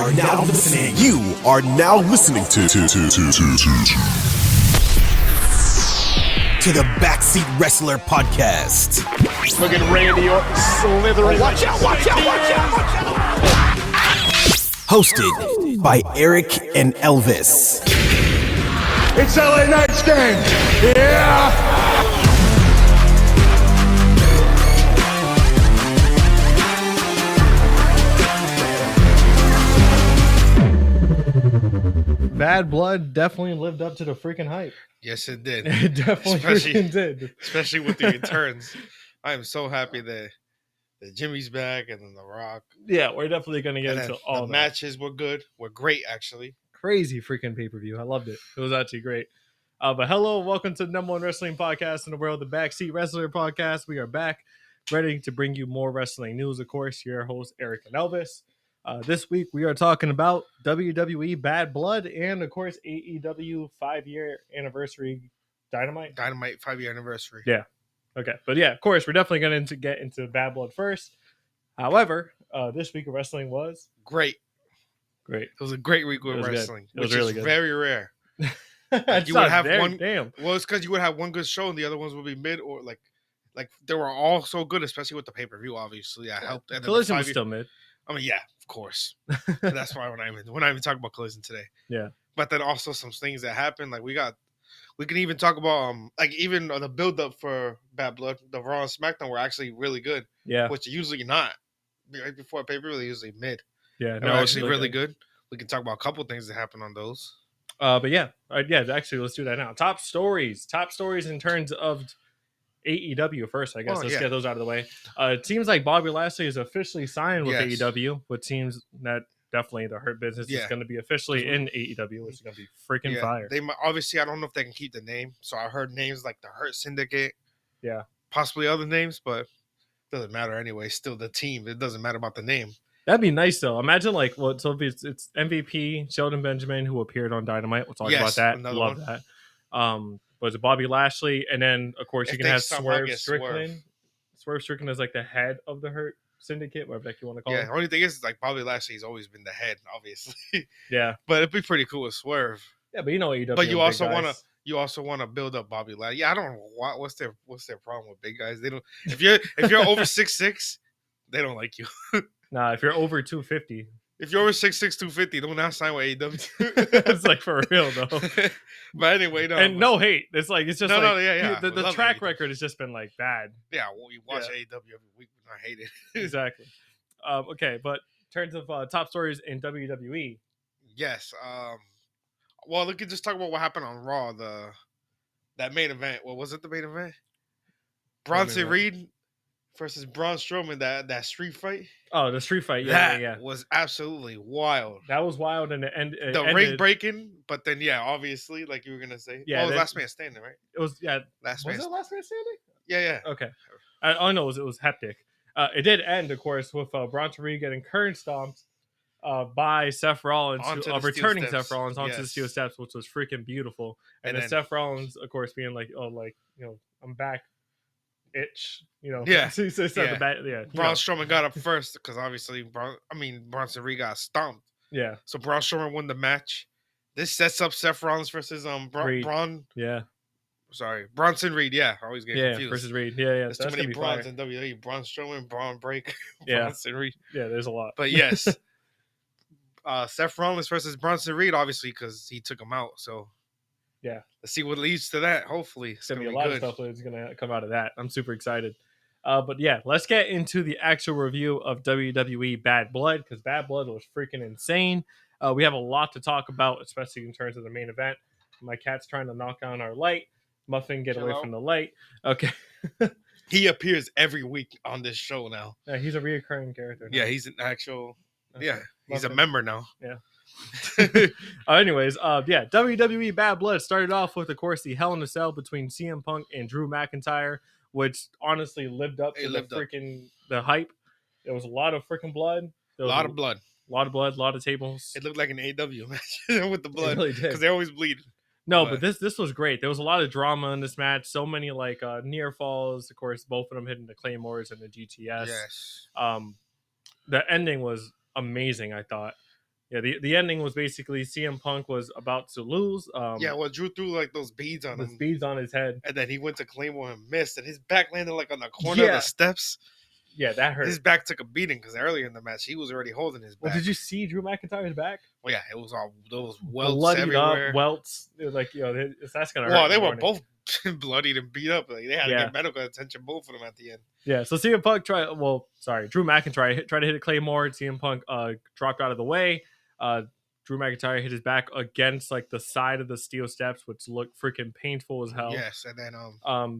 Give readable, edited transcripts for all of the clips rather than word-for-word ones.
are now listening. You are now listening to the Backseat Wrestler Podcast. Look at Randy Orton slithering. Watch out, watch out, watch out, watch out. Hosted by Eric and Elvis. It's LA Knight's game. Yeah. Bad Blood definitely lived up to the freaking hype. Yes, it did. It definitely freaking did. Especially with the returns. I am so happy that Jimmy's back and then The Rock. Yeah, we're definitely going to get into all the that. matches were good. Were great, actually. Crazy freaking pay-per-view. I loved it. It was actually great. But hello, welcome to the number one wrestling podcast in the world, the Backseat Wrestler Podcast. We are back, ready to bring you more wrestling news. Of course, your host, Eric and Elvis. This week, we are talking about WWE Bad Blood and, of course, AEW 5-year anniversary Dynamite. Dynamite 5-year anniversary. Yeah. Okay. But yeah, of course, we're definitely going to get into Bad Blood first. However, this week of wrestling was great. Great. It was a great week of wrestling, which is really good. Very rare. Like you would have one. Damn. Well, it's because you would have one good show and the other ones would be mid or like they were all so good, especially with the pay-per-view. Obviously, that helped. And Collision was still mid. I mean, yeah, of course. That's why we're not even talking about Collision today. Yeah. But then also some things that happened. Like we can even talk about like even the build up for Bad Blood, the Raw and SmackDown were actually really good. Yeah. Which usually not. Right before a pay-per-view, they're usually mid. Yeah. No, actually really good. We can talk about a couple things that happened on those. But yeah, actually, let's do that now. Top stories in terms of AEW first, I guess. Let's get those out of the way. It seems like Bobby Lashley is officially signed with AEW, which seems that definitely the Hurt Business is going to be officially in AEW, which is going to be freaking fire. They obviously, I don't know if they can keep the name, so I heard names like the Hurt Syndicate, possibly other names, but it doesn't matter anyway. Still the team. It doesn't matter about the name. That'd be nice though. Imagine so if it's MVP Sheldon Benjamin who appeared on Dynamite. We'll talk about that. Love that. Was it Bobby Lashley? And then of course you can have Swerve Strickland. Swerve Strickland is like the head of the Hurt Syndicate, whatever you want to call it. Yeah, the only thing is like Bobby Lashley's always been the head, obviously. Yeah. But it'd be pretty cool with Swerve. Yeah, but AEW. But you also want to build up Bobby Lashley. Yeah, I don't know what's their problem with big guys. They don't if you're over 6'6", they don't like you. Nah, if you're over 250. If you're over 6'6", 250, don't now sign with AEW. It's like for real though. But anyway, no hate. It's just the track AEW. Record has just been like bad. Yeah, well, you watch AEW every week, and I hate it. Exactly. Okay, but in terms of top stories in WWE. Yes. Well, we could just talk about what happened on Raw. That main event. What was it? The main event? Bronson Reed versus Braun Strowman, that street fight. Oh, the street fight. That was absolutely wild. That was wild. And the ring breaking, but then, obviously, like you were going to say. Yeah. Oh, it was Last Man Standing, right? It was, Last Man Standing? Yeah. Okay. I know it was hectic. It did end, of course, with Bronson Reed getting current stomped by Seth Rollins, returning Seth Rollins onto the steel steps, which was freaking beautiful. And then Seth Rollins, of course, being like, I'm back. Itch, Yeah. So he said Braun Strowman got up first because obviously, Bronson Reed got stomped. Yeah. So Braun Strowman won the match. This sets up Seth Rollins versus Braun. Yeah. Sorry, Bronson Reed. Yeah, I always get confused. Versus Reed. Yeah. There's too many Brauns in WWE. Braun Strowman, Braun Breaker, Bronson Reed. Yeah, there's a lot. But yes, Seth Rollins versus Bronson Reed, obviously, because he took him out. So. Yeah. Let's see what leads to that. Hopefully. It's going to be a lot of stuff that's going to come out of that. I'm super excited. But yeah, let's get into the actual review of WWE Bad Blood because Bad Blood was freaking insane. We have a lot to talk about, especially in terms of the main event. My cat's trying to knock down our light. Muffin, get away from the light. Okay. He appears every week on this show now. Yeah, he's a reoccurring character now. Yeah, he's an actual... Okay. Yeah, he's Muffin. a member now. Yeah. Anyways, WWE Bad Blood started off with, of course, the Hell in a Cell between CM Punk and Drew McIntyre, which honestly lived up to the hype. There was a lot of freaking blood. A lot of blood, a lot of tables. It looked like an AEW match with the blood because really they always bleed. No, but this was great. There was a lot of drama in this match. So many near falls. Of course, both of them hitting the Claymores and the GTS. Yes. The ending was amazing, I thought. Yeah, the ending was basically CM Punk was about to lose. Well, Drew threw like those beads on the him, beads on his head. and then he went to Claymore and missed, and his back landed like on the corner of the steps. Yeah, that hurt. His back took a beating because earlier in the match he was already holding his back. Well, did you see Drew McIntyre's back? Well, yeah, it was all those welts Bloodied everywhere. up, welts. It was like, that's gonna hurt. Well, they were both bloodied and beat up. Like they had to Yeah. get medical attention, both of them at the end. Yeah, so CM Punk Drew McIntyre tried to hit a Claymore. CM Punk dropped out of the way. Drew McIntyre hit his back against like the side of the steel steps, which looked freaking painful as hell. Yes, and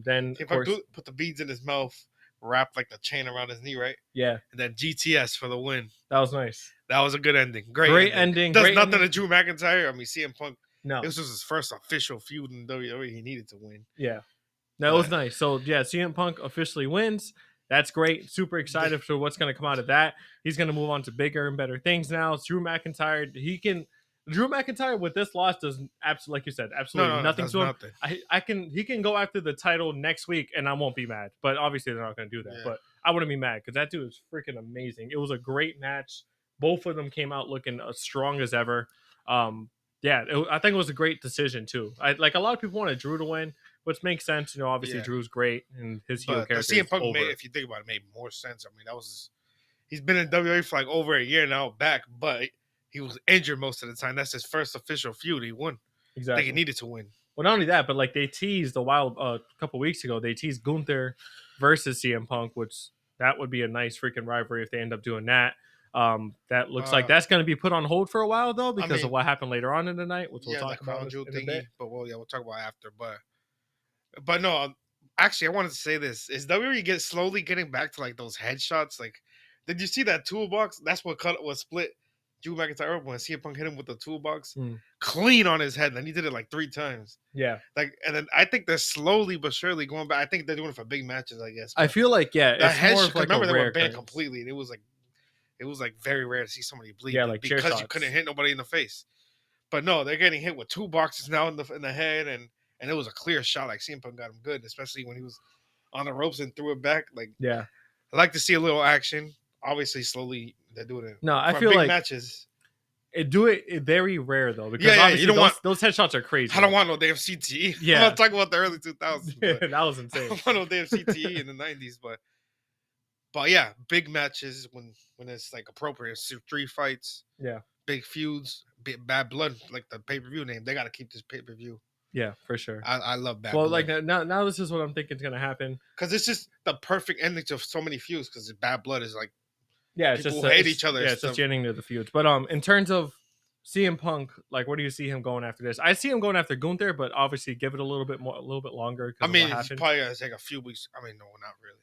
then CM Punk put the beads in his mouth, wrapped like the chain around his knee, right? Yeah, and then GTS for the win. that was nice. That was a good ending. Great ending. Does nothing to Drew McIntyre. I mean, CM Punk. No, this was his first official feud in WWE. He needed to win. Yeah, that was nice. So yeah, CM Punk officially wins. That's great. Super excited for what's going to come out of that. He's going to move on to bigger and better things now. Drew McIntyre, Drew McIntyre with this loss does absolutely, like you said, absolutely nothing to him. Nothing. He can go after the title next week, and I won't be mad. But obviously, they're not going to do that. Yeah. But I wouldn't be mad because that dude is freaking amazing. It was a great match. Both of them came out looking as strong as ever. I think it was a great decision too. A lot of people wanted Drew to win, which makes sense. Obviously Drew's great and his heel character. CM Punk if you think about it, made more sense. I mean, he's been in WWE for like over a year now back, but he was injured most of the time. That's his first official feud. He won. Exactly. I think he needed to win. Well, not only that, but like they teased a couple weeks ago, they teased Gunther versus CM Punk, which that would be a nice freaking rivalry if they end up doing that. That looks like that's going to be put on hold for a while though because of what happened later on in the night, which we'll talk about in a bit. But we'll talk about after. But no, actually, I wanted to say this: is WWE slowly getting back to like those headshots? Like, did you see that toolbox? That's what split Drew McIntyre up when CM Punk hit him with the toolbox clean on his head, and he did it like 3 times. Yeah, and then I think they're slowly but surely going back. I think they're doing it for big matches. I guess. I feel like the it's more of like remember a they rare were banned completely, and it was like very rare to see somebody bleed. Yeah, like because you couldn't hit nobody in the face. But no, they're getting hit with toolboxes now in the head, and it was a clear shot. Like CM Punk got him good, especially when he was on the ropes and threw it back. Like, yeah, I like to see a little action. Obviously, slowly they're doing it. No, I feel like matches. It very rare though because you don't want those headshots are crazy. I don't want no damn CTE. Yeah, I'm not talking about the early 2000s. That was insane. I don't want no damn CTE in the 90s, but yeah, big matches when it's like appropriate. 3 fights. Yeah, big feuds, Bad Blood, like the pay-per-view name. They got to keep this pay-per-view. Yeah, for sure. I love Bad Blood. Well, like now this is what I'm thinking is gonna happen because it's just the perfect ending to so many feuds. Because Bad Blood is like. Yeah, people hate each other. Yeah, it's just getting to the feuds. But in terms of CM Punk, like, where do you see him going after this? I see him going after Gunther, but obviously give it a little bit longer. I mean, he's probably gonna take a few weeks. I mean, no, not really.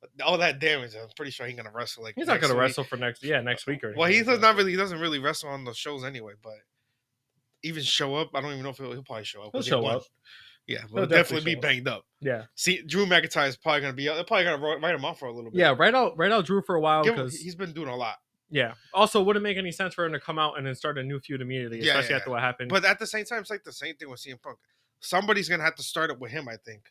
But all that damage, I'm pretty sure he's gonna wrestle. Like he's not gonna wrestle for next week or. Well, he doesn't really wrestle on the shows anyway. But even show up, I don't even know if he'll probably show up. He'll show up. Yeah, he'll definitely be banged up. Yeah. See, Drew McIntyre is probably gonna be. They're probably gonna write him off for a little bit. Yeah, write out Drew for a while because he's been doing a lot. Yeah. Also, wouldn't make any sense for him to come out and then start a new feud immediately, especially after what happened. But at the same time, it's like the same thing with CM Punk. Somebody's gonna have to start it with him. I think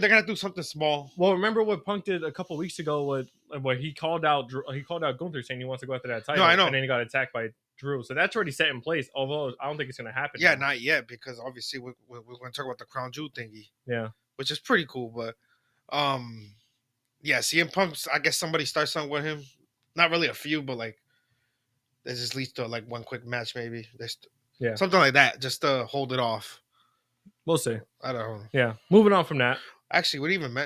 they're gonna do something small. Well, remember what Punk did a couple weeks ago where he called out Gunther saying he wants to go after that title. No, I know. And then he got attacked by Drew. So that's already set in place. Although I don't think it's gonna happen. Yeah, not yet because obviously we're gonna talk about the Crown Jewel thingy. Yeah. Which is pretty cool, but CM Punk. I guess somebody starts something with him. Not really a feud, but like. That just leads to like one quick match, maybe. Something like that, just to hold it off. We'll see. I don't know. Yeah, moving on from that. Actually, we didn't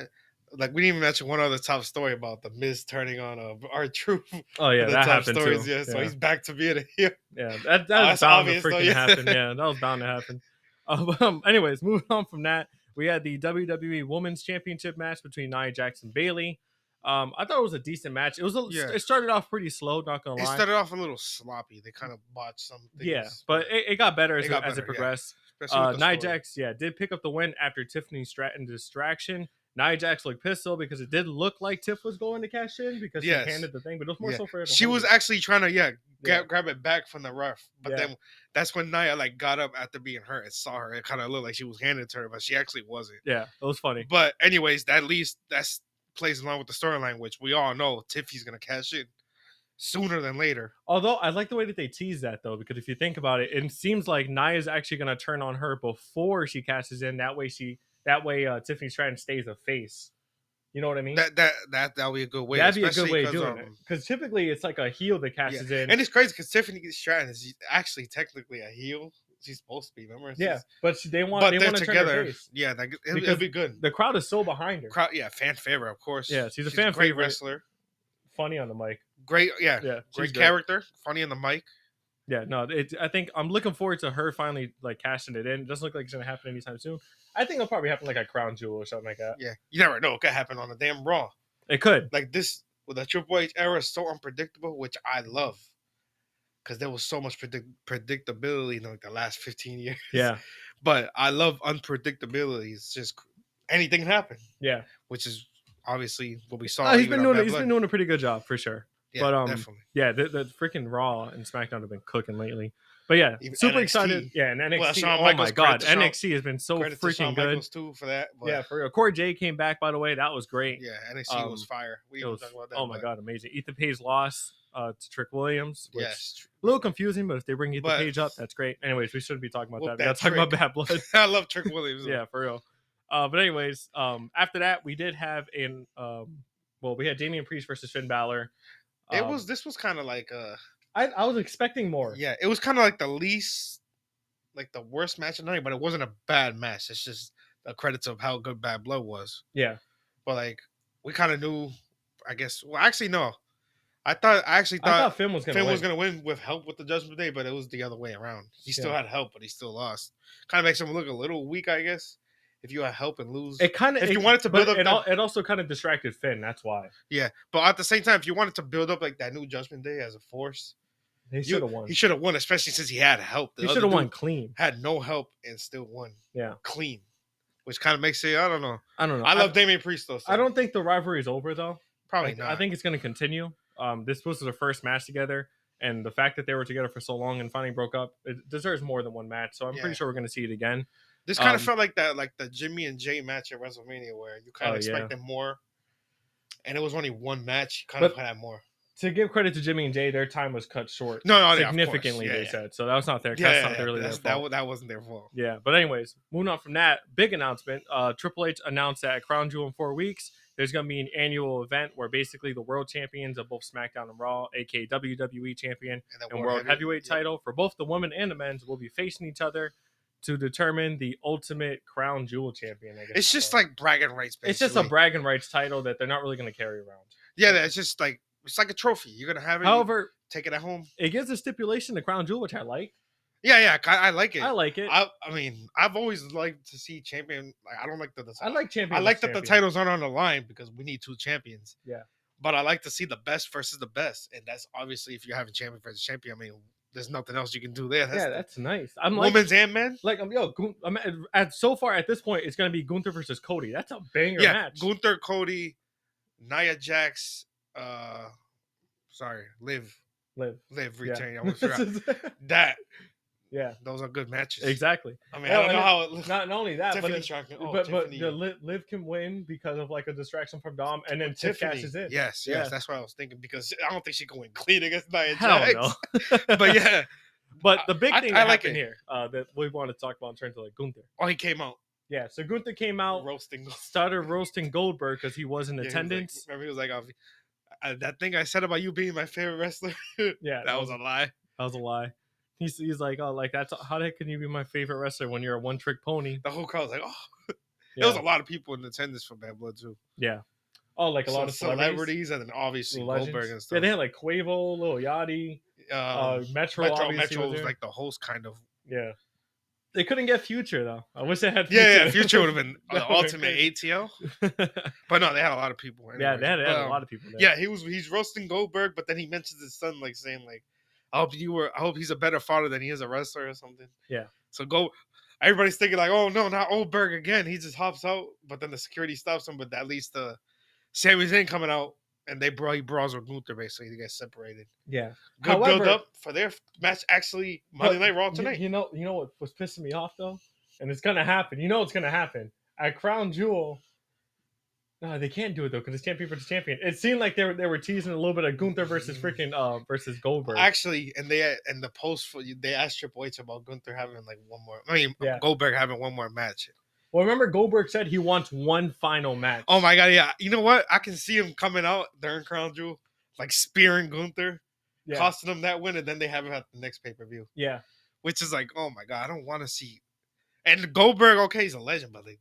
even mention one other top story about the Miz turning on R-Truth. Oh yeah, that happened too. Yeah, so he's back to being a heel. Yeah, that was bound to freaking happen. Yeah, that was bound to happen. Anyways, moving on from that, we had the WWE Women's Championship match between Nia Jax and Bayley. I thought it was a decent match. It started off pretty slow, not gonna lie. It started off a little sloppy. They kind of botched some things. Yeah, but it got better as it progressed. Nia Jax, did pick up the win after Tiffany Stratton distraction. Nia Jax looked pissed though because it did look like Tiff was going to cash in because she handed the thing, but it was more so for her to she was actually trying to grab it back from the ref, but then that's when Nia got up after being hurt and saw her. It kind of looked like she was handed to her, but she actually wasn't. Yeah, it was funny. But anyways, that's plays along with the storyline, which we all know Tiffy's gonna cash in. sooner than later. Although I like the way that they tease that though, because if you think about it, it seems like Nia's actually gonna turn on her before she cashes in. That way Tiffany Stratton stays a face. You know what I mean? That'll be a good way. That'd be a good especially way of doing it. Because typically it's like a heel that cashes in. And it's crazy because Tiffany Stratton is actually technically a heel. She's supposed to be, remember? Yeah, but they want they're to together. Turn her face. Yeah, it'll be good. The crowd is so behind her. Fan favorite, of course. Yeah, she's a great favorite. wrestler. Funny on the mic. Great, great character. Funny on the mic. Yeah, no, I think I'm looking forward to her finally like cashing it in. It doesn't look like it's gonna happen anytime soon. I think it'll probably happen like a Crown Jewel or something like that. Yeah, you never know. It could happen on a damn Raw. It could. Like this, with the Triple H era is so unpredictable, which I love. Because there was so much predictability in like the last 15 years. Yeah. But I love unpredictability. It's just anything can happen. Yeah. Which is obviously what we saw. He's been doing a pretty good job for sure. Yeah, but definitely. Yeah, the freaking Raw and SmackDown have been cooking lately. But yeah, even super NXT. excited. Yeah, and NXT. Well, oh my god, NXT has been so freaking freaking good. Michaels too for that. But yeah, for real. Corey J came back, by the way. That was great. Yeah, NXT was fire. We talk about that. Oh my god, amazing. Ethan Page lost to Trick Williams. Which yes. A little confusing, but if they bring Ethan Page up, that's great. Anyways, we shouldn't be talking about that. We got to talk about Bad Blood. I love Trick Williams. Yeah, for real. But anyways, after that, we did have we had Damian Priest versus Finn Balor. This was kind of like I was expecting more. Yeah, it was kind of like the worst match of the night, but it wasn't a bad match. It's just the credits of how good Bad Blood was. Yeah. But like we kind of knew, I guess. Well, actually, no. I thought Finn was gonna win with help with the Judgment Day, but it was the other way around. He still had help, but he still lost. Kind of makes him look a little weak, I guess. If you had help and lose, you wanted to build up, it also kind of distracted Finn. That's why. Yeah, but at the same time, if you wanted to build up like that new Judgment Day as a force, he should have won. He should have won, especially since he had help. He should have won clean. Had no help and still won. Yeah, clean, which kind of makes it. I don't know. I love Damian Priest though. So. I don't think the rivalry is over though. Probably not. I think it's going to continue. This was their first match together, and the fact that they were together for so long and finally broke up, it deserves more than one match. So I'm pretty sure we're going to see it again. This kind of felt like that, like the Jimmy and Jay match at WrestleMania, where you kind of expected more, and it was only one match. You kind of had more. To give credit to Jimmy and Jay, their time was cut short. Significantly, they said. So that was not their. That's not really their fault. That wasn't their fault. Yeah, but anyways, moving on from that, big announcement. Triple H announced that at Crown Jewel in 4 weeks, there's going to be an annual event where basically the world champions of both SmackDown and Raw, aka WWE champion and World Heavyweight title for both the women and the men's, will be facing each other to determine the ultimate Crown Jewel champion. I guess it's just like bragging rights. Basically. It's just a bragging rights title that they're not really going to carry around. Yeah, it's just like it's like a trophy. You're gonna have it. However, take it at home. It gives a stipulation to Crown Jewel, which I like. Yeah, I like it. I like it. I mean, I've always liked to see champion. Like, I don't like the. I like champion. I like that the titles aren't on the line because we need 2 champions. Yeah. But I like to see the best versus the best, and that's obviously if you're having champion versus champion. I mean, there's nothing else you can do there. That's nice. I'm women's and men. Like so far at this point, it's gonna be Gunther versus Cody. That's a banger match. Gunther, Cody, Nia Jax. Liv return. I almost forgot that. Yeah, those are good matches. Exactly. I mean, I don't know how it looks. Not only that, Tiffany. Liv can win because of like a distraction from Dom, and then Tiff cashes in. Yes, that's what I was thinking because I don't think she can win clean against Nia Jax. But yeah, but the big thing that happened here that we want to talk about in terms of like Gunther. Oh, he came out. Yeah, so Gunther came out, started roasting Goldberg because he was in attendance. He was like, that thing I said about you being my favorite wrestler. Yeah, that was a lie. That was a lie. He's like, oh, like that's how the heck can you be my favorite wrestler when you're a one-trick pony? The whole crowd was like, oh, there was a lot of people in attendance for Bad Blood too. Yeah. Oh, like a lot of celebrities and then obviously Goldberg and stuff. Yeah, they had like Quavo, Lil Yachty, Metro was like the host kind of. Yeah. They couldn't get Future though. I wish they had Future. Yeah, Future would have been the ultimate ATL. But no, they had a lot of people. Anyways. Yeah, they had a lot of people there. Yeah, he's roasting Goldberg, but then he mentions his son, like saying like, I hope he's a better father than he is a wrestler or something. Yeah. So everybody's thinking like, oh no, not Goldberg again. He just hops out, but then the security stops him. But at least Sami Zayn coming out and he brawls with Gunther basically to get separated. Yeah. Good build up for their match actually Monday Night Raw tonight. You know what was pissing me off though? And it's gonna happen. You know it's gonna happen. At Crown Jewel, No, they can't do it though because it's champion versus champion. It seemed like they were teasing a little bit of Gunther versus freaking versus Goldberg. Actually, and the post for they asked Triple H about Gunther having like one more. Yeah. Goldberg having one more match. Well, remember Goldberg said he wants one final match. Oh my god, yeah. You know what? I can see him coming out during Crown Jewel, like spearing Gunther, costing him that win, and then they have it at the next pay-per-view. Yeah. Which is like, oh my god, I don't want to see. And Goldberg, okay, he's a legend, but like,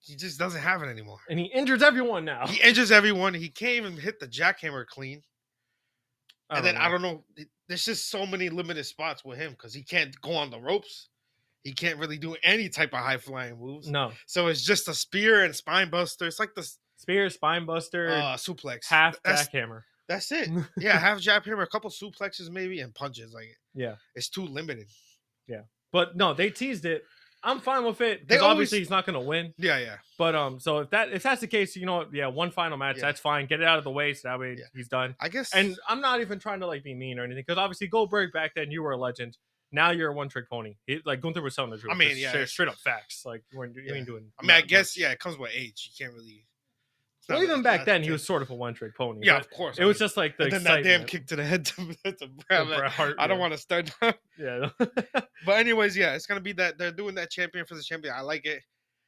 he just doesn't have it anymore. And he injures everyone now. He injures everyone. He can't even hit the jackhammer clean. I don't know. There's just so many limited spots with him because he can't go on the ropes. He can't really do any type of high flying moves. No. So it's just a spear and spine buster. It's like the spear, spine buster, suplex, half jackhammer. That's it. Yeah, half jackhammer, a couple suplexes maybe, and punches. Like, yeah, it's too limited. Yeah, but no, they teased it. I'm fine with it. Because obviously he's not going to win. Yeah, yeah. But so if that's the case, you know what? Yeah, one final match, that's fine. Get it out of the way so that way he's done. I guess. And I'm not even trying to like be mean or anything because obviously Goldberg back then you were a legend. Now you're a one-trick pony. Like Gunther was telling the truth. I mean, yeah, straight up facts. Like you ain't doing. I mean, I guess it comes with age. You can't really. Well, even back then, he was sort of a one-trick pony. Yeah, of course. It was just like the and then that damn kick to the head to Bret Hart. I don't want to start. Yeah. But anyways, yeah, it's gonna be that they're doing that champion for the champion. I like it.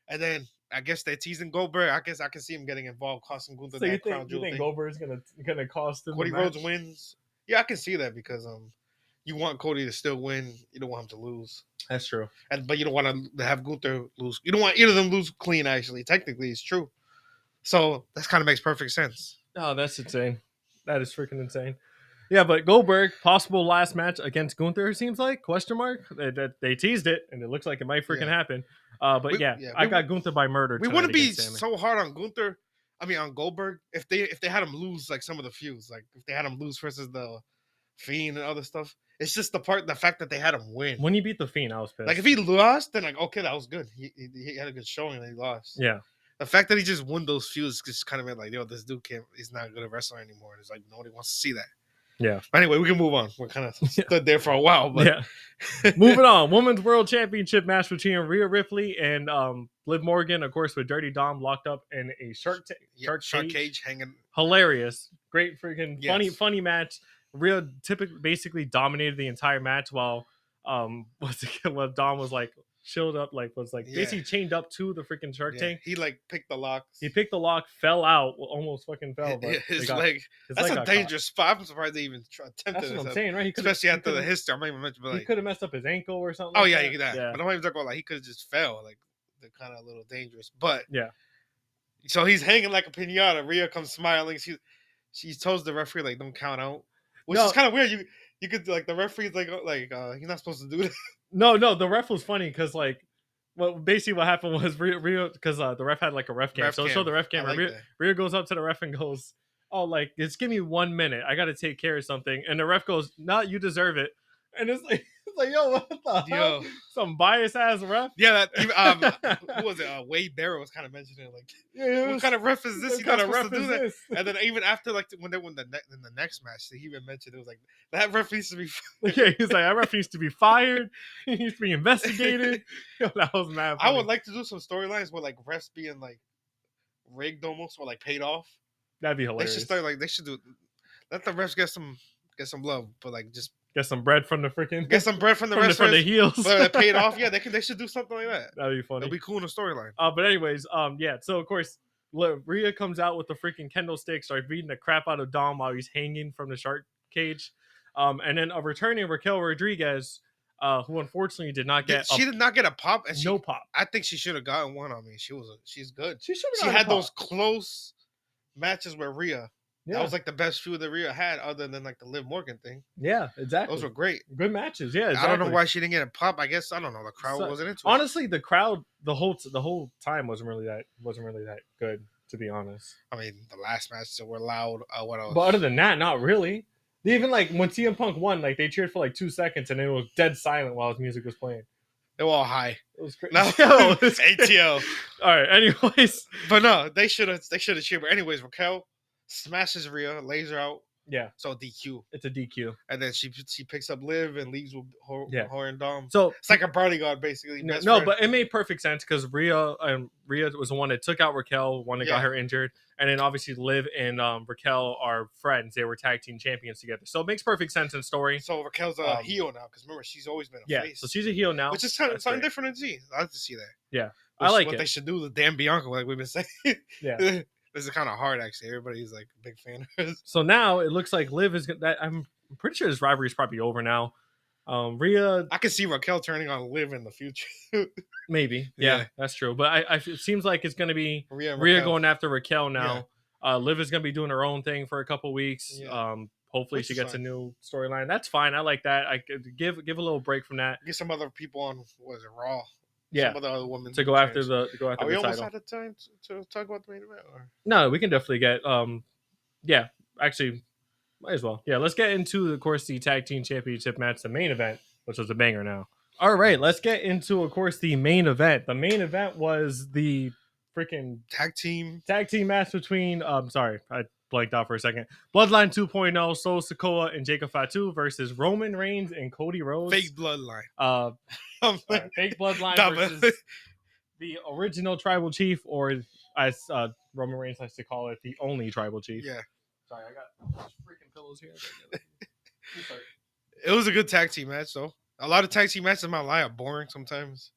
And then I guess they're teasing Goldberg. I guess I can see him getting involved, costing Gunther so that crown jewel. You think Goldberg's gonna cost him? Cody Rhodes wins. Yeah, I can see that because you want Cody to still win. You don't want him to lose. That's true. But you don't want to have Gunther lose. You don't want either of them lose clean. Actually, technically, it's true. So that kind of makes perfect sense. Oh, that's insane. That is freaking insane. Yeah, but Goldberg, possible last match against Gunther, it seems like, question mark. They teased it, and it looks like it might freaking happen. But I got Gunther by murder. We wouldn't be so hard on Gunther. I mean, on Goldberg, if they had him lose like some of the feuds, like if they had him lose versus the Fiend and other stuff. It's just the fact that they had him win. When he beat the Fiend, I was pissed. Like if he lost, then like okay, that was good. He had a good showing and he lost. Yeah. The fact that he just won those feuds just kind of made like, yo, this dude he's not a good wrestler anymore. And it's like nobody wants to see that. Yeah. But anyway, we can move on. We're kind of stood there for a while, but Moving on. Women's World Championship match between Rhea Ripley and Liv Morgan, of course, with Dirty Dom locked up in a shark cage hanging. Hilarious. Great freaking funny match. Rhea basically dominated the entire match while Dom was like chilled up, basically chained up to the freaking shark tank. He like picked the lock. He picked the lock, fell out, almost fucking fell. But his leg. That's a dangerous spot. I'm surprised they even attempted. That's what I'm saying, right? Especially after the history. I'm not even mentioning, but he could have messed up his ankle or something. Oh yeah, that. But I'm not even talking about like he could have just fell. Like they're kind of a little dangerous. But yeah. So he's hanging like a pinata. Rhea comes smiling. She tells the referee like don't count out, which is kind of weird. You could like the referee's like he's not supposed to do that. No, the ref was funny because like. Well, basically what happened was Rhea, because the ref had like a ref cam. So show the ref cam. Rhea goes up to the ref and goes, oh, like, just give me 1 minute. I got to take care of something. And the ref goes, no, you deserve it. And it's like yo, what the hell? Some bias ass ref. Yeah, who was it? Wade Barrow was kind of mentioning like, what kind of ref is this? You got to ref do that. And then even after like when they won in the next match, he even mentioned it was like that ref needs to be. Yeah, he's like that ref needs to be fired. He needs to be investigated. Yo, that was mad funny. I would like to do some storylines where like refs being like rigged almost or like paid off. That'd be hilarious. They should start they should do. Let the refs get some love, but like just. Get some bread from the freaking. Get some bread from the wrestlers. From the heels. But they paid off. Yeah, they should do something like that. That'd be funny. It'll be cool in the storyline. But anyways, yeah. So of course, Rhea comes out with the freaking kendo stick, starts beating the crap out of Dom while he's hanging from the shark cage. And then a returning Raquel Rodriguez, who unfortunately did not get. She did not get a pop. And no pop. I think she should have gotten one. I mean, she's good. She had those close matches where Rhea. Yeah. That was like the best feud that Rhea had, other than like the Liv Morgan thing. Yeah, exactly. Those were great, good matches. Yeah, exactly. I don't know why she didn't get a pop. I guess I don't know. The crowd wasn't into it. Honestly, the crowd the whole time wasn't really that good, to be honest. I mean, the last matches were loud. What else? But other than that, not really. They even like when CM Punk won, like they cheered for like 2 seconds, and it was dead silent while his music was playing. They were all high. It was crazy. No, ATL. All right. Anyways, but no, they should have cheered. But anyways, Raquel smashes Rhea, lays her out. Yeah, So DQ. it's a DQ. And then she picks up Liv and leaves with Yeah. her and Dom. So It's like a bodyguard, basically. no, best no, friend. but it made perfect sense because Rhea was the one that took out Raquel, one that got Yeah. her injured, and then obviously Liv and Raquel are friends. They were tag team champions together, so it makes perfect sense in story. So Raquel's a heel now because remember she's always been a face. So she's a heel now, which is That's something great. different in Z. I like to see that. Yeah, Which I like what it. they should do with Dan Bianca, like we've been saying. Yeah. This is kind of hard, actually. Everybody's like a big fan of hers. So now it looks like Liv is that. I'm pretty sure this rivalry is probably over now. Rhea, I can see Raquel turning on Liv in the future. maybe. Yeah, Yeah. that's true. But it seems like it's going to be Rhea, and Rhea Raquel. going after Raquel now. Liv is going to be doing her own thing for a couple weeks. Yeah. Hopefully Which she is gets fine. a new storyline. That's fine. I like that. I could give a little break from that. Get some other people on. What is it, Raw? Yeah, Some of the other women to go after trainers. the Are we almost title. out of time to talk about the main event? Or? No, we can definitely get yeah, actually might as well. Yeah, let's get into of course the tag team championship match, the main event, which was a banger now. All right, let's get into of course the main event. The main event was the freaking Tag team. match between sorry, I blanked out for a second. Bloodline 2.0, Solo Sikoa and Jacob Fatu versus Roman Reigns and Cody Rhodes. Fake bloodline. Fake bloodline Nah, but- versus the original tribal chief, or as Roman Reigns likes to call it, the only tribal chief. Yeah. Sorry, I got freaking pillows here. It was a good tag team match, though. A lot of tag team matches in my life are boring sometimes.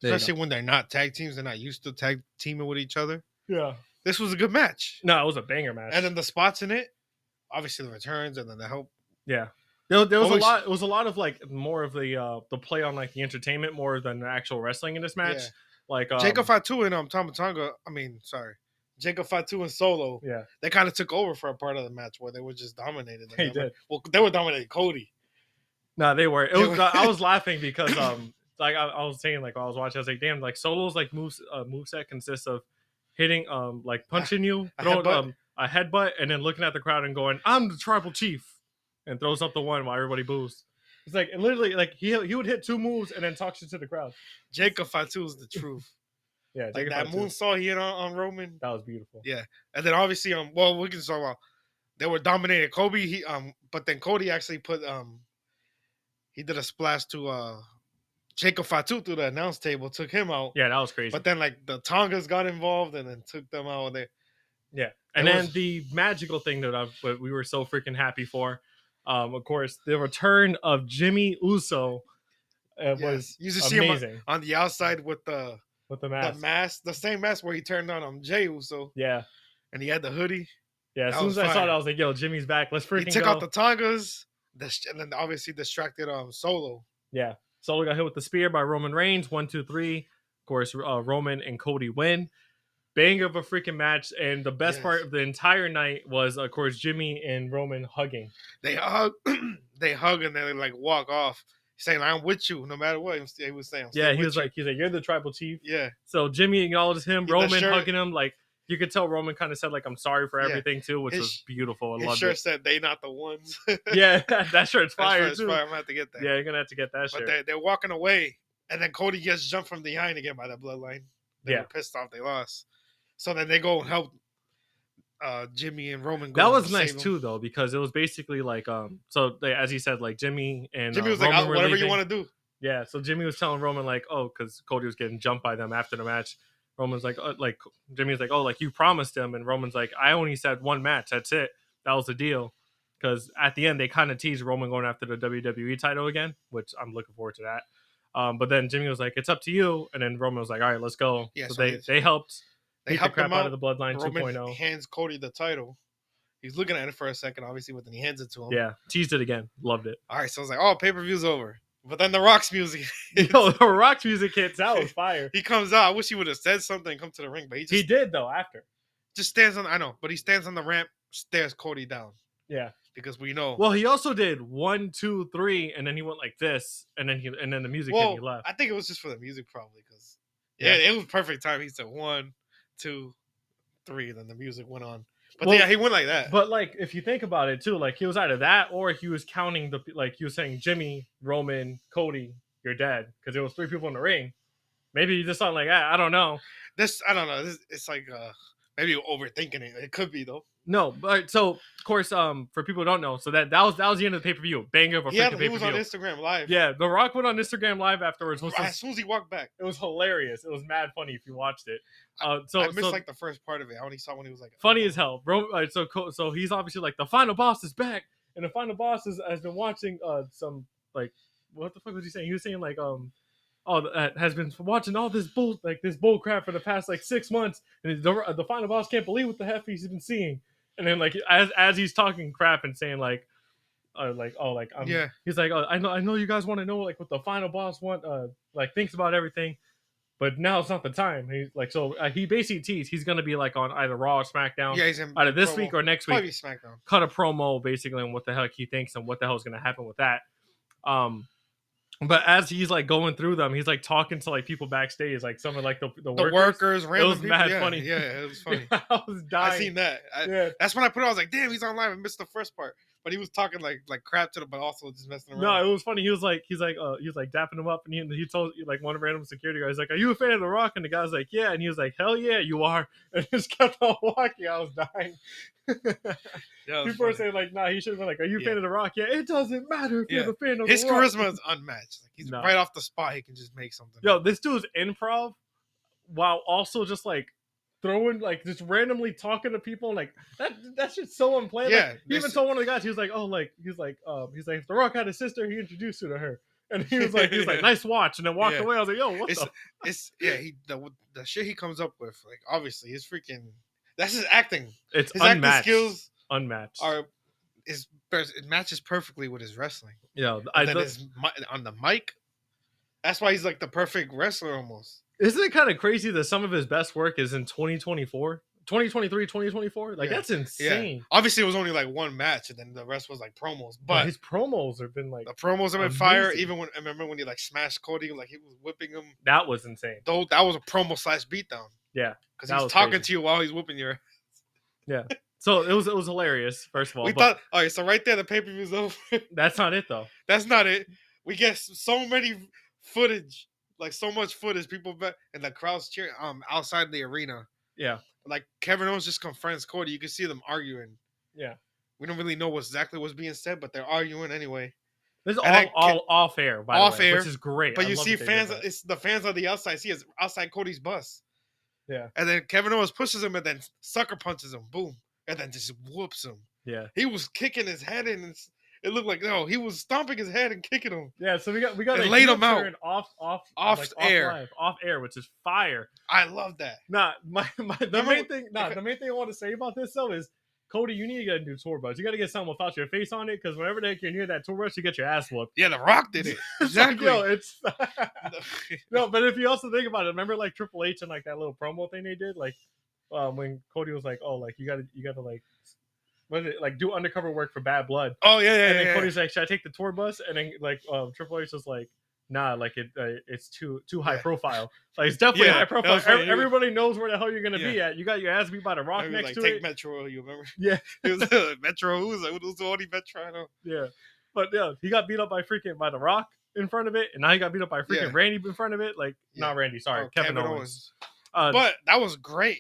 There you Especially when they're not tag teams. They're not used to tag teaming with each other. Yeah. This was a good match. No, it was a banger match. And then the spots in it, obviously the returns and then the help. yeah. There was Always- a lot. It was a lot of like more of the play on like the entertainment more than the actual wrestling in this match. Yeah. Like Jacob Fatu and Jacob Fatu and Solo, Yeah. they kind of took over for a part of the match where they were just dominated. They did. Well, they were dominating Cody. No, they were. It They was. were- I was laughing because like I was saying, like while I was watching, I was like, damn, like Solo's like moveset consists of hitting like punching you, A throwing headbutt? a headbutt, and then looking at the crowd and going, "I'm the tribal chief," and throws up the one while everybody boos. It's like it literally like he would hit 2 moves and then talk shit to the crowd. Jacob Fatu is the truth. Yeah, Like Jacob that Fatu. moonsault he hit on Roman. That was beautiful. Yeah. And then obviously, well, we can talk about they were dominating Kobe. But then Cody actually put he did a splash to Jacob Fatu through the announce table, took him out. Yeah, that was crazy. But then like the Tongas got involved and then took them out. Yeah, and It then was- the magical thing that we were so freaking happy for, of course, the return of Jimmy Uso was you just see him amazing on the outside with the with the mask. the same mask where he turned on Jey Uso Yeah, and he had the hoodie. yeah. As That soon was as I saw fire. that, I was like, "Yo, Jimmy's back. Let's He freaking took go!" out the Tongas, and then obviously distracted Solo. Yeah, Solo got hit with the spear by Roman Reigns. 1, 2, 3. Of course, Roman and Cody win. Bang of a freaking match, and the best Yes. part of the entire night was, of course, Jimmy and Roman hugging. They hug, they hug, and then they like walk off, saying, "I'm with you, no matter what." He was saying, "I'm still Yeah, he with was you." like, "You're the tribal chief." "Yeah." So Jimmy acknowledges him. The Roman shirt- hugging him. Like you could tell, Roman kind of said, "Like I'm sorry for Yeah. everything too," which His- was beautiful. I His loved shirt it. said, "They not the ones." Yeah, that shirt's That's fire right, it's too. fire. I'm gonna have to get that. Yeah, you're gonna have to get that But shirt. they're walking away, and then Cody gets jumped from behind again by the bloodline. They Yeah. were pissed off they lost. So then they go and help Jimmy and Roman. Go That and was nice save them. too, though, because it was basically like so they, as he said, like Jimmy and Jimmy was Roman like, were "Whatever you leaving. want to do." Yeah, so Jimmy was telling Roman like, "Oh, because Cody was getting jumped by them after the match." Roman's like Jimmy was like, "Oh, like you promised him," and Roman's like, "I only said 1 match. That's it. That was the deal." Because at the end they kind of teased Roman going after the WWE title again, which I'm looking forward to that. But then Jimmy was like, "It's up to you," and then Roman was like, "All right, let's go." Yeah, so so they helped They beat the helped crap him out out. of the Bloodline Roman 2.0. hands Cody the title. He's looking at it for a second, obviously, but then he hands it to him. Yeah, teased it again. Loved it. All right, so I was like, "Oh, pay-per-view's over." But then the Rock's music. Yo, the Rock's music hits. That was fire. He comes out. I wish he would have said something, come to the ring, but he He did though after. just stands on. I know, but he stands on the ramp, stares Cody down Yeah. because we know. Well, he also did 1, 2, 3, and then he went like this, and then the music hit and he left. I think it was just for the music, probably, because Yeah. it was perfect time. He said 1, 2, 3, then the music went on. But Well, yeah, he went like that. But like, if you think about it too, like he was either that or he was counting he was saying Jimmy, Roman, Cody, you're dead, because there was 3 people in the ring. Maybe he just something like that. I don't know. I don't know. It's like maybe overthinking it. It could be though. No, but so of course, for people who don't know, so that was the end of the pay-per-view. Banger of a freaking He was on pay-per-view. Instagram Live. Yeah, The Rock went on Instagram Live afterwards. As soon as he walked back. It was hilarious. It was mad funny if you watched it. I missed like the first part of it. I only saw when he was like funny as hell, bro. So he's obviously like the final boss is back, and the final boss has been watching some like what the fuck was he saying? He was saying like has been watching all this bull crap for the past like 6 months, and the final boss can't believe what the heck he's been seeing. And then like as he's talking crap and saying he's like, oh, I know you guys want to know like what the final boss thinks about everything, but now it's not the time. He's like, he basically teased he's gonna be like on either Raw or SmackDown. Yeah, he's in either this week or next week. Probably SmackDown. Cut a promo basically on what the heck he thinks and what the hell is gonna happen with that. But as he's like going through them, he's like talking to like people backstage, like some of like the workers, random it was people. mad Yeah, funny. Yeah, it was funny. I was dying. I seen that. Yeah. That's when I put it. I was like, damn, he's on live. I missed the first part, but he was talking like crap to them, but also just messing around. No, it was funny. He was like dapping him up, and he told like one random security guy, he's like, "Are you a fan of The Rock?" And the guy's like, "Yeah," and he was like, "Hell yeah, you are," and just kept on walking. I was dying. People are saying like, "Nah, he should have been like, are you a fan of The Rock?" Yeah, it doesn't matter if you're the fan of his The Rock. His charisma is unmatched. Like, he's right off the spot. He can just make something. Yo, this dude's improv, while also just like throwing like just randomly talking to people, and like that shit's so unplanned. Yeah, like, he even told one of the guys, he was like, if The Rock had a sister, he introduced her to her, and he was like, nice watch, and then walked away. I was like, yo, what the shit he comes up with, like obviously his freaking that's his acting. It's his unmatched. Acting skills unmatched. It matches perfectly with his wrestling. Yeah, on the mic. That's why he's like the perfect wrestler almost. Isn't it kind of crazy that some of his best work is in 2024? 2023, 2024? Like, that's insane. Yeah. Obviously, it was only like one match, and then the rest was like promos. But his promos have been like... The promos have been fire. Even when I remember when he like smashed Cody, like he was whipping him. That was insane. Though that was a promo / beatdown. Yeah. Because he was talking to you while he's whipping your ass. Yeah. So it was hilarious, first of all. We thought, all right, so right there, the pay-per-view's over. That's not it, though. That's not it. We get so many footage. Like so much footage, people and the crowd's cheering outside the arena. Yeah, like Kevin Owens just confronts Cody. You can see them arguing. Yeah, we don't really know exactly what's being said, but they're arguing anyway. This is all off air, by the way, which is great. But you see fans. It's the fans on the outside. See, it's outside Cody's bus. Yeah, and then Kevin Owens pushes him and then sucker punches him. Boom, and then just whoops him. Yeah, he was kicking his head in. It looked like he was stomping his head and kicking him. Yeah, so we got and laid him out off air, which is fire. I love that. Nah, the main thing I want to say about this though is, Cody, you need to get a new tour bus. You got to get something without your face on it, because whenever they can hear that tour bus, you get your ass whooped. Yeah, The Rock did it. Exactly. It's no, but if you also think about it, remember like Triple H and like that little promo thing they did, like when Cody was like, oh, like you gotta like. What is it, like do undercover work for Bad Blood? Oh yeah. And then Cody's like, should I take the tour bus? And then like Triple H was like, nah, like it's too high profile. Like it's definitely high profile. Everybody knows where the hell you're gonna be at. You got your ass beat by The Rock next to take it. Metro, you remember? Yeah, it was Metro. Who was the only Metro I know? Yeah, but yeah, he got beat up by The Rock in front of it, and now he got beat up by Randy in front of it. Like not Randy, sorry, Kevin Owens. But that was great.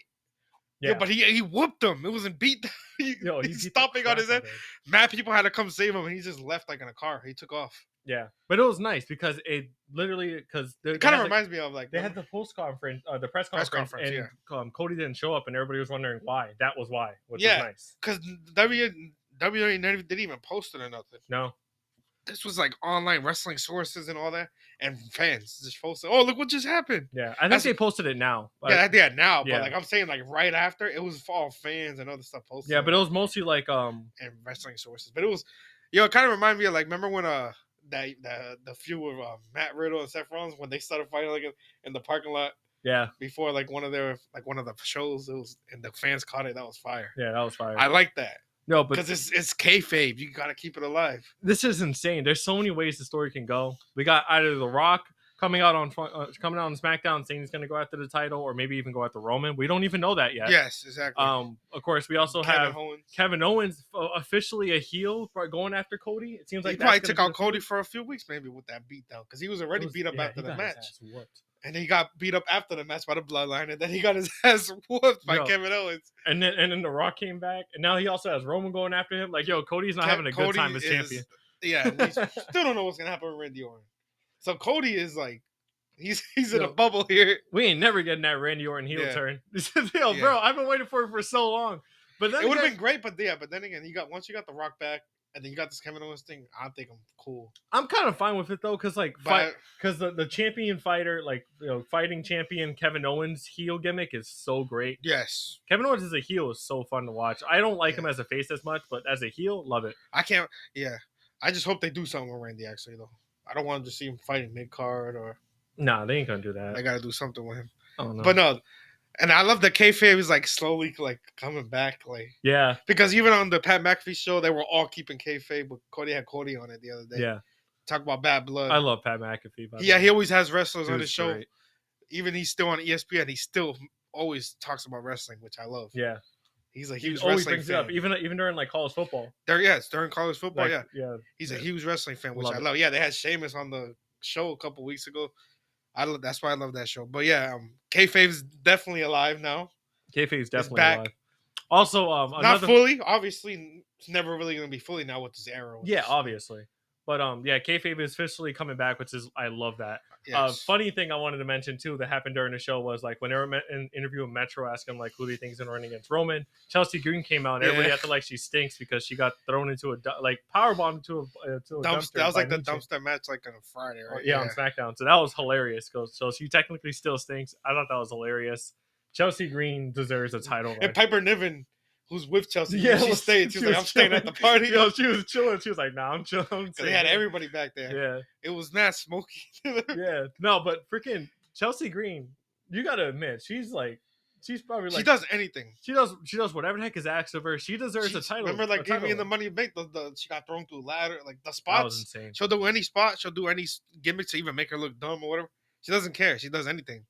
Yeah, but he whooped him. It wasn't beat. He's stomping on his head. Mad people had to come save him, and he just left like in a car. He took off. Yeah, but it was nice because it literally it kind of reminds me of like they had the press conference, and Cody didn't show up, and everybody was wondering why. That was why, which was nice. Because WWE didn't even post it or nothing. No. This was like online wrestling sources and all that, and fans just posted, "Oh, look what just happened!" Yeah, I think they posted it now. Now, but like I'm saying, like right after, it was for all fans and other stuff posted. Yeah, but it was mostly like and wrestling sources. But it was, it kind of reminded me of like, remember when the feud with Matt Riddle and Seth Rollins when they started fighting like in the parking lot. Yeah. Before like one of the shows, it was and the fans caught it. That was fire. Yeah, that was fire. I like that. No, but because it's kayfabe, you gotta keep it alive. This is insane. There's so many ways the story can go. We got either The Rock coming out on SmackDown saying he's going to go after the title, or maybe even go after Roman. We don't even know that yet. Yes, exactly. Of course, we also have Kevin Owens officially a heel for going after Cody. It seems like he probably took out Cody for a few weeks, maybe with that beatdown, because he was already beat up after the match. And he got beat up after the match by the Bloodline, and then he got his ass whooped by Yo. Kevin Owens. And then The Rock came back, and now he also has Roman going after him. Like, yo, Cody's not having a good time as champion. Yeah, and we still don't know what's gonna happen with Randy Orton. So Cody is like, he's in Yo. a bubble here. We ain't never getting that Randy Orton heel turn. Yo, Yeah. bro, I've been waiting for it for so long. But then It would have been great, but then again, once you got The Rock back, and then you got this Kevin Owens thing, I think I'm cool. I'm kind of fine with it though, because the champion fighter, like, you know, fighting champion Kevin Owens heel gimmick is so great. Yes, Kevin Owens as a heel is so fun to watch. I don't like him as a face as much, but as a heel, love it. I can't. Yeah, I just hope they do something with Randy. Actually, though, I don't want to just see him fighting mid card or. Nah, they ain't gonna do that. They got to do something with him. Oh no, but no. And I love that kayfabe is like slowly like coming back, like yeah. Because even on the Pat McAfee show, they were all keeping kayfabe. But Cody had Cody on it the other day. Yeah, talk about Bad Blood. I love Pat McAfee. Yeah, he always has wrestlers on his show. Great. Even he's still on ESPN. He still always talks about wrestling, which I love. Yeah, he's a huge always wrestling brings fan. it up, even during like college football. During college football, Like, yeah, he's a yeah. huge wrestling fan, which Love I it. love. Yeah, they had Sheamus on the show a couple weeks ago. That's why I love that show. But yeah, kayfabe's definitely alive now. Kayfabe's definitely back. alive. Also, not fully. Obviously, it's never really going to be fully now with this era. Yeah, obviously. But yeah, kayfabe is officially coming back, which is I love that. Yes. Funny thing I wanted to mention too that happened during the show was like when they were interviewing Metro, asking like who do you think is going to run against Roman. Chelsea Green came out and everybody acted like she stinks because she got thrown into powerbombed into a dumpster. That was like the Nietzsche. Dumpster match like on a Friday, right? Yeah, on SmackDown. So that was hilarious. So she technically still stinks. I thought that was hilarious. Chelsea Green deserves a title run. And Piper Niven, who's with Chelsea, she stayed. She was like, I'm chilling. staying at the party. Yo, she was chilling. She was like, nah, I'm chilling. They had everybody back there. Yeah. It was not smoky. Yeah. No, but freaking Chelsea Green, you got to admit, she's probably like. She does anything. She does whatever the heck is asked of her. She deserves a title. Remember, like, Give Me in the Money Bank, she got thrown through a ladder. Like, the spots. That was insane. She'll do any spot. She'll do any gimmick to even make her look dumb or whatever. She doesn't care. She does anything.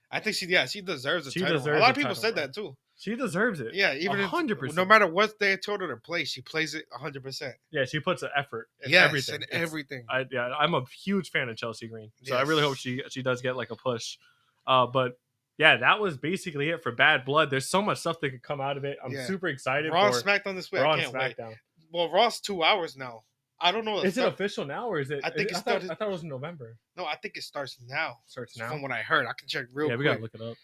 I think she deserves a title. A lot of people said that too. She deserves it. Yeah, even 100%. No matter what they told her to play, she plays it 100%. Yeah, she puts an effort in everything. everything. Everything. I'm a huge fan of Chelsea Green, so I really hope she does get like a push. But yeah, that was basically it for Bad Blood. There's so much stuff that could come out of it. I'm super excited. Raw for SmackDown this week. Raw I can't wait. SmackDown. Well, Raw's 2 hours now. I don't know. Is it official now or is it? I think it started. I thought it was in November. No, I think it starts now. Starts now. From what I heard, I can check real quick. Yeah, we gotta look it up.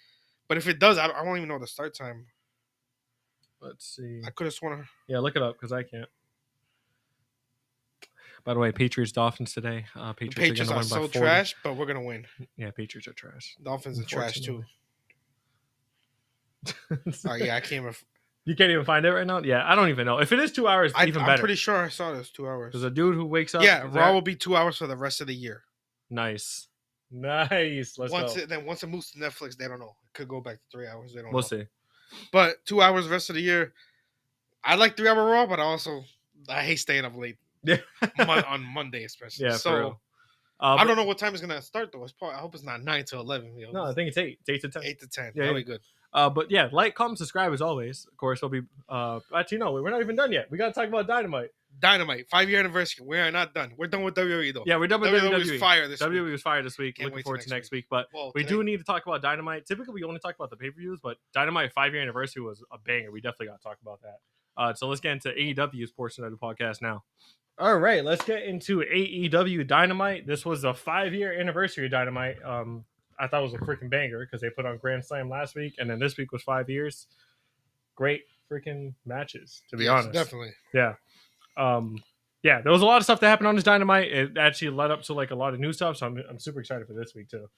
But if it does, I won't even know the start time. Let's see. I could have sworn. Yeah, look it up because I can't. By the way, Patriots Dolphins today. Patriots are so trash, but we're gonna win. Yeah, Patriots are trash. Dolphins are trash too. Oh yeah, I can't even. You can't even find it right now. Yeah, I don't even know if it is 2 hours. Even better. I'm pretty sure I saw this 2 hours. There's a dude who wakes up. Yeah, Raw will be 2 hours for the rest of the year. Nice. Let's go. Once it moves to Netflix, they don't know. It could go back to 3 hours. They don't know. We'll see. But 2 hours the rest of the year. I like 3 hour Raw, but I hate staying up late. Yeah. On Monday especially. Yeah, so for real. I don't know what time it's gonna start though. I hope it's not 9 to 11. No, I think it's 8. It's 8 to 10. 8 to 10. Yeah, Really good. But yeah, like, comment, subscribe as always. Of course, we'll be. Actually, no, we're not even done yet. We gotta talk about Dynamite. 5-year anniversary. We are not done. We're done with WWE though. Yeah, we're done with WWE. Was fire this week. WWE was fire this week. Can't Looking forward to next week. But we today. do need to talk about Dynamite. Typically, we only talk about the pay-per-views, but Dynamite 5-year anniversary was a banger. We definitely got to talk about that. So let's get into AEW's portion of the podcast now. All right, let's get into AEW Dynamite. This was a 5-year anniversary of Dynamite. I thought it was a freaking banger because they put on Grand Slam last week, and then this week was 5 years. Great freaking matches, to be honest. Definitely. Yeah. Yeah, there was a lot of stuff that happened on this Dynamite. It actually led up to like a lot of new stuff, so I'm super excited for this week too.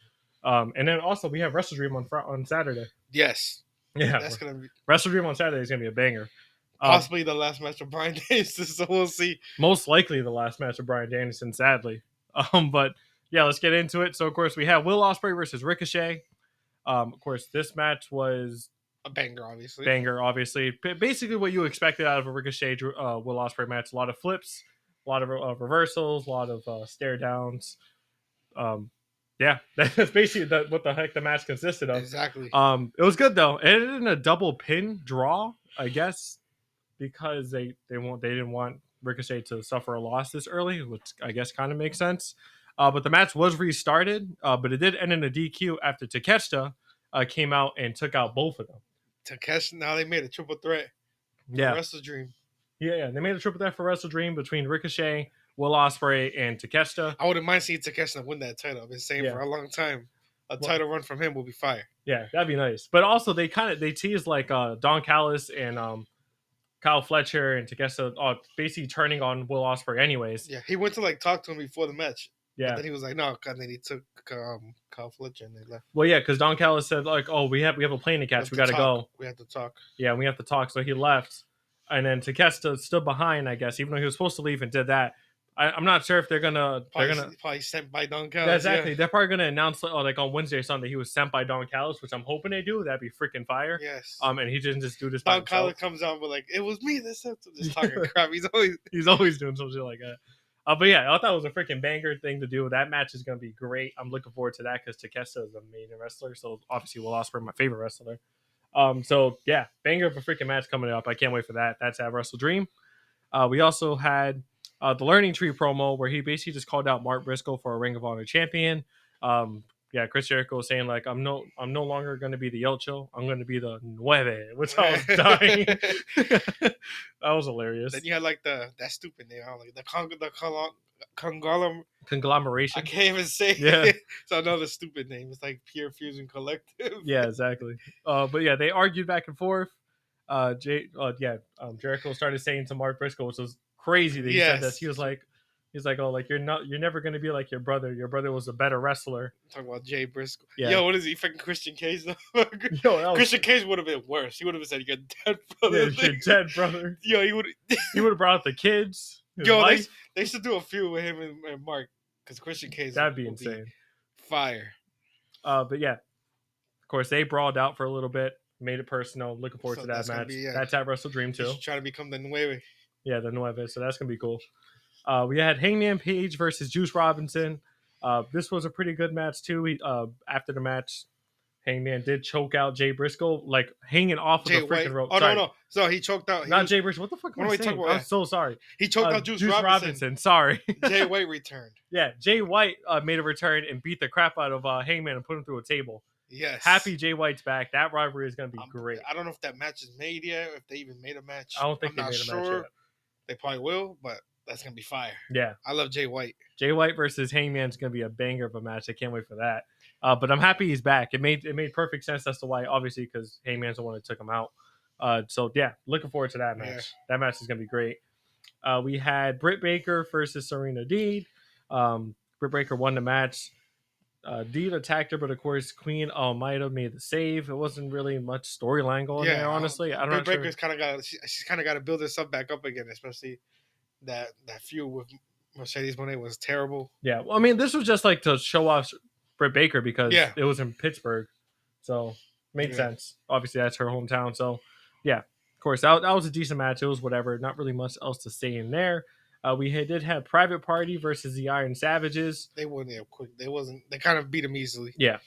And then also we have Wrestle Dream on Saturday. Yes. Yeah, that's gonna be Wrestle Dream on Saturday is gonna be a banger. Possibly the last match of Bryan Danielson, so we'll see. Most likely the last match of Bryan Danielson, sadly. But yeah, let's get into it. So of course we have Will Ospreay versus Ricochet. Of course, this match was a banger, obviously. Basically what you expected out of a Ricochet Will Ospreay match. A lot of flips, a lot of reversals, a lot of stare downs. Yeah, that's basically what the heck the match consisted of. Exactly. It was good though. It ended in a double pin draw, I guess, because they didn't want Ricochet to suffer a loss this early, which I guess kind of makes sense. But the match was restarted, but it did end in a DQ after Takeshita came out and took out both of them. Takeshi, now they made a triple threat for Yeah, Wrestle Dream. yeah. They made a triple threat for Wrestle Dream between Ricochet, Will Ospreay, and Takeshita. I wouldn't mind seeing Takeshi win that title. I've been saying for a long time. A title run from him will be fire. Yeah, that'd be nice. But also, they teased like Don Callis and Kyle Fletcher and Takeshita basically turning on Will Ospreay anyways. Yeah, he went to like talk to him before the match. Yeah. But then he was like, no, and then he took Kyle Fletcher and they left. Well, yeah, because Don Callis said like, oh, we have a plane to catch. We got to go. We have to talk. Yeah, we have to talk. So he left. And then Takeshita stood behind, I guess, even though he was supposed to leave and did that. I'm not sure if they're gonna probably sent by Don Callis. Yeah, exactly. Yeah. They're probably gonna announce like on Wednesday or something he was sent by Don Callis, which I'm hoping they do. That'd be freaking fire. Yes. And he didn't just do this. Don Callis comes out with like, it was me that sent him. Just talking crap. He's always doing some shit like that. But yeah, I thought it was a freaking banger thing to do. That match is gonna be great. I'm looking forward to that because Takeshita is a main wrestler, so obviously Will Ospreay, my favorite wrestler. So yeah, banger of a freaking match coming up. I can't wait for that. That's at Wrestle Dream. We also had the Learning Tree promo where he basically just called out Mark Briscoe for a Ring of Honor champion. Yeah, Chris Jericho was saying like, I'm no longer going to be the Ocho. I'm going to be the Nueve, which I was dying. That was hilarious. Then you had like that stupid name, like the conglomeration. I can't even say yeah. it. It's another stupid name. It's like Pure Fusion Collective. Yeah, exactly. But yeah, they argued back and forth. Jericho started saying to Mark Briscoe, which was crazy that he said this. He was like, oh, like you're never gonna be like your brother. Your brother was a better wrestler. Talking about Jay Briscoe. Yeah. Yo, what is he? Fucking Christian Cage though. Christian Cage would have been worse. He would have said, "You're dead, brother." Yeah, you're dead, brother. Yo, he would have brought out the kids. Yo, they should do a feud with him and Mark because Christian Cage. That'd be insane. Fire. But yeah, of course they brawled out for a little bit. Made it personal. Looking forward to that match. That's at Wrestle Dream too. Trying to become the Nueve. Yeah, the Nueve. So that's gonna be cool. We had Hangman Page versus Juice Robinson. This was a pretty good match too. After the match, Hangman did choke out Jay Briscoe, like hanging off of the freaking rope. Oh no! So he choked out. Not Jay Briscoe. What the fuck am I saying? I'm so sorry. He choked out Juice Robinson. Sorry. Jay White returned. Yeah, Jay White made a return and beat the crap out of Hangman and put him through a table. Yes. Happy Jay White's back. That rivalry is going to be great. I don't know if that match is made yet, or if they even made a match. I don't think they made a match yet. They probably will, but that's going to be fire. Yeah. I love Jay White. Jay White versus Hangman is going to be a banger of a match. I can't wait for that. But I'm happy he's back. It made perfect sense as to why, obviously, because Hangman's the one that took him out. So, yeah, looking forward to that match. Yeah. That match is going to be great. We had Britt Baker versus Serena Deeb. Britt Baker won the match. Deeb attacked her, but of course Queen Almeida made the save. It wasn't really much storyline going there, honestly. I don't know. Britt Baker's kind of she's kind of got to build herself back up again, especially that feud with Mercedes Moné was terrible. Yeah, well, I mean, this was just like to show off Britt Baker because it was in Pittsburgh, so made sense. Obviously, that's her hometown, so yeah, of course that was a decent match. It was whatever, not really much else to say in there. We did have Private Party versus the Iron Savages. They weren't there quick. They kind of beat them easily. Yeah.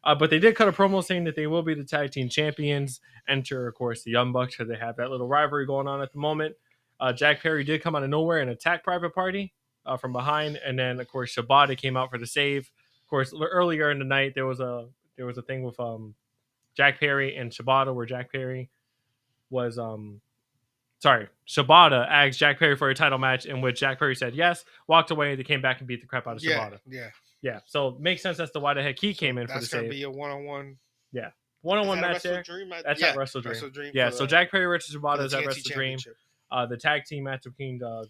But they did cut a promo saying that they will be the tag team champions. Enter, of course, the Young Bucks because they have that little rivalry going on at the moment. Jack Perry did come out of nowhere and attack Private Party from behind. And then, of course, Shibata came out for the save. Of course, earlier in the night, there was a thing with Jack Perry and Shibata where Jack Perry was... Shibata asked Jack Perry for a title match in which Jack Perry said yes, walked away, they came back and beat the crap out of Shibata. Yeah. So it makes sense as to why the heck he came in for the save. That's going to be a one-on-one. Yeah. One-on-one match there. That's at Wrestle Dream. Yeah, so Jack Perry versus Shibata is at Wrestle Dream. The tag team match between the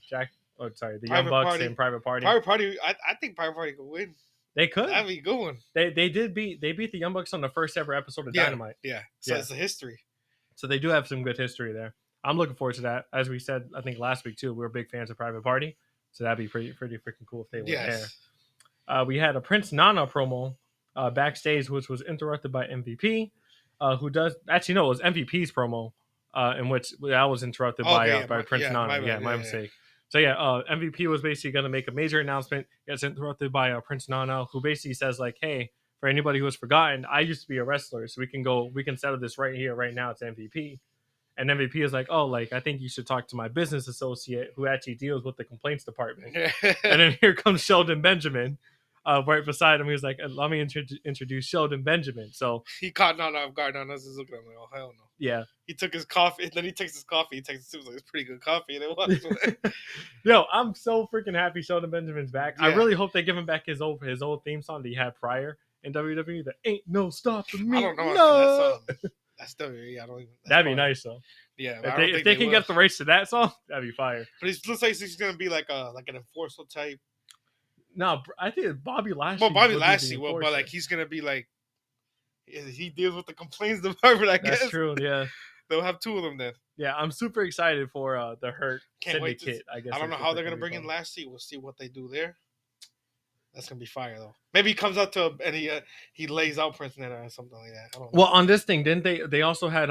Young Bucks and Private Party. I think Private Party could win. They could. That'd be a good one. They beat the Young Bucks on the first ever episode of Dynamite. Yeah. So it's a history. So they do have some good history there. I'm looking forward to that. As we said, I think last week too, we were big fans of Private Party, so that'd be pretty freaking cool if they were there. We had a Prince Nana promo backstage, which was interrupted by MVP, who does actually no, it was MVP's promo, in which I was interrupted by Prince Nana. My mistake. So MVP was basically going to make a major announcement. Gets interrupted by Prince Nana, who basically says like, "Hey, for anybody who has forgotten, I used to be a wrestler, so we can settle this right here, right now. It's MVP." And MVP is like, oh, like I think you should talk to my business associate who actually deals with the complaints department. And then here comes Sheldon Benjamin, right beside him. He was like, let me introduce Sheldon Benjamin. So he caught none off guard. None of us is looking at him like, oh hell no. yeah, He took his coffee, and then he takes his coffee. He takes it. He was like, it's pretty good coffee, and it was. Yo, I'm so freaking happy Sheldon Benjamin's back. I Yeah. really hope they give him back his old theme song that he had prior in WWE. That ain't no stopping me. I don't know. No. That's WWE. I don't even. That'd be nice though. Yeah, If they can get the rights to that song, that'd be fire. But it looks like he's gonna be like an enforcer type. No, I think Bobby Lashley. Well, Bobby Lashley will, but like he's gonna be like he deals with the complaints department. I guess that's true. Yeah, they'll have two of them then. yeah. I'm super excited for the Hurt Can't wait Syndicate. I guess I don't know that's how what they're gonna be bring in called. Lashley. We'll see what they do there. That's gonna be fire though. Maybe he comes out to and he lays out Prince Nana or something like that. I don't know. Well, on this thing, didn't they also had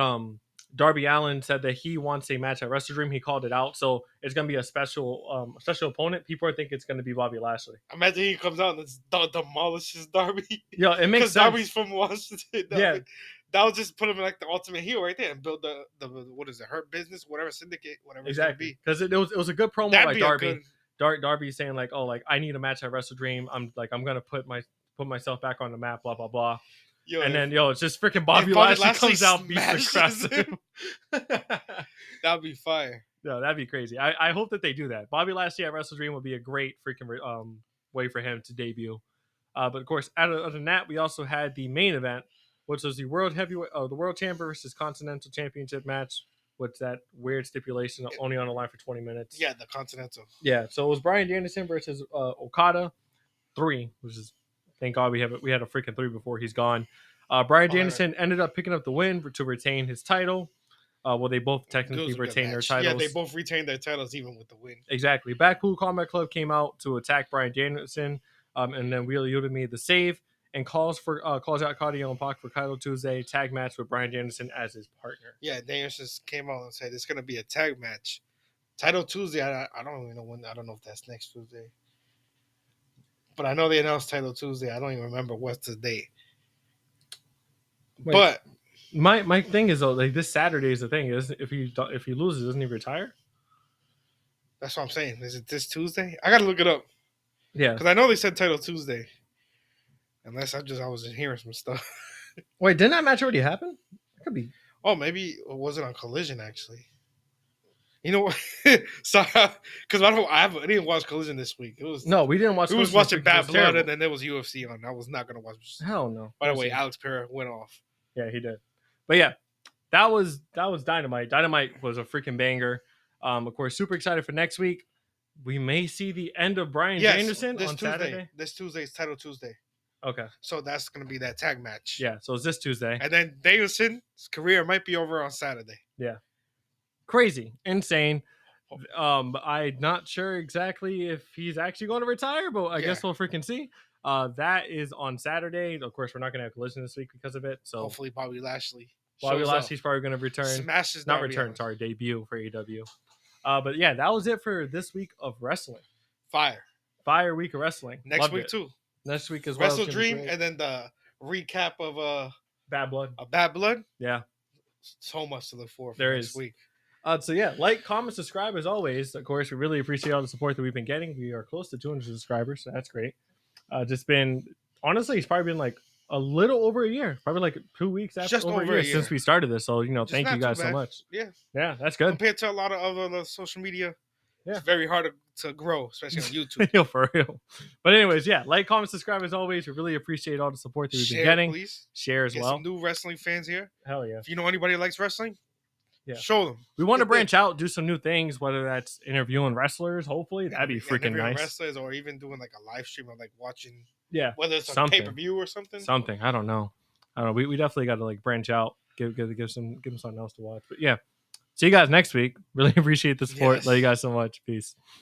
Darby Allin said that he wants a match at Wrestle Dream. He called it out, so it's gonna be a special opponent. People think it's gonna be Bobby Lashley. Imagine he comes out and demolishes Darby. Yeah, it makes Because sense. Darby's from Washington. Yeah. That would just put him in like the ultimate heel right there and build the what is it, Hurt Business, whatever syndicate, whatever Exactly, because it was a good promo That'd by be Darby. a good. Darby saying like, oh, like I need a match at Wrestle Dream. I'm gonna put myself back on the map. Blah blah blah. Yo, And if- then it's just freaking Bobby Bobby Lashley comes Lashley out, beats the crap smashes out of him. that'd be fire. No, that'd be crazy. I hope that they do that. Bobby Lashley at Wrestle Dream would be a great freaking way for him to debut. But of course, other than that, we also had the main event, which was the World Champion versus Continental Championship match. With that weird stipulation, only on the line for 20 minutes. Yeah, the Continental. Yeah. So it was Bryan Danielson versus Okada, 3, which is thank God we had a freaking 3 before he's gone. Bryan Danielson ended up picking up the win to retain his title. Well, they both technically retained their titles. Yeah, they both retained their titles even with the win. Exactly. Blackpool Combat Club came out to attack Bryan Danielson, and then Wheeler Yuta made the save and calls out Cardio and Pac for Title Tuesday tag match with Bryan Danielson as his partner. Yeah, Danielson came out and said it's gonna be a tag match. Title Tuesday. I don't even know when. I don't know if that's next Tuesday. But I know they announced Title Tuesday. I don't even remember what's the date. Wait. But My thing is though, like this Saturday is the thing. If he loses, doesn't he retire? that's what I'm saying. Is it this Tuesday? I gotta look it up Yeah. because I know they said Title Tuesday. Unless I was just hearing some stuff. Wait, didn't that match already happen? It could be. Oh, maybe it wasn't on Collision actually. You know what? Sorry, because I didn't watch Collision this week. It was No, we didn't watch. We was Collision watching this week 'cause Bad it was Blood, terrible. and then there was UFC on. I was not gonna watch. Hell no. By the way, Alex Pereira went off. Yeah, he did. But yeah, that was Dynamite. Dynamite was a freaking banger. Of course, super excited for next week. We may see the end of Bryan Danielson this on Tuesday. Saturday. This Tuesday is Title Tuesday, Okay. so that's gonna be that tag match. Yeah. So it's this Tuesday. And then Danielson's career might be over on Saturday. Crazy, insane. I'm not sure exactly if he's actually going to retire, but I guess we'll freaking see. That is on Saturday. Of course, we're not going to have Collision this week because of it. So Hopefully, Bobby Lashley. Bobby shows Lashley's up, probably going to return. smashes Not Darby return, Allin. sorry, debut for AEW. But yeah, that was it for this week of wrestling. Fire week of wrestling. Next Loved week it. too. Next week as well. Wrestle It's gonna be Dream, great. and then the recap of Bad Blood. Bad Blood. Yeah. So much to look forward for There next is. week. So yeah, like, comment, subscribe as always. Of course, we really appreciate all the support that we've been getting. We are close to 200 subscribers, so that's great. Just been honestly, it's probably been like a little over a year, probably like 2 weeks after Just over a year since we started this. So Just thank not you too guys so bad. much. Yeah, Yeah, that's good. compared to a lot of other social media, Yeah. it's very hard to grow, especially on YouTube. Yo, for real. But anyways, yeah, like, comment, subscribe as always. We really appreciate all the support that we've been Share, getting. please. Share as Get well. some new wrestling fans here. Hell yeah. If you know anybody that likes wrestling, Yeah. show them. We want to branch out, do some new things, whether that's interviewing wrestlers. Hopefully, that'd be freaking interviewing nice. Wrestlers, or even doing like a live stream of like watching, Yeah, whether it's on something. pay-per-view or something. Something. I don't know. We definitely got to like branch out, give them something else to watch. But yeah, see you guys next week. Really appreciate the support. Yes. Love you guys so much. Peace.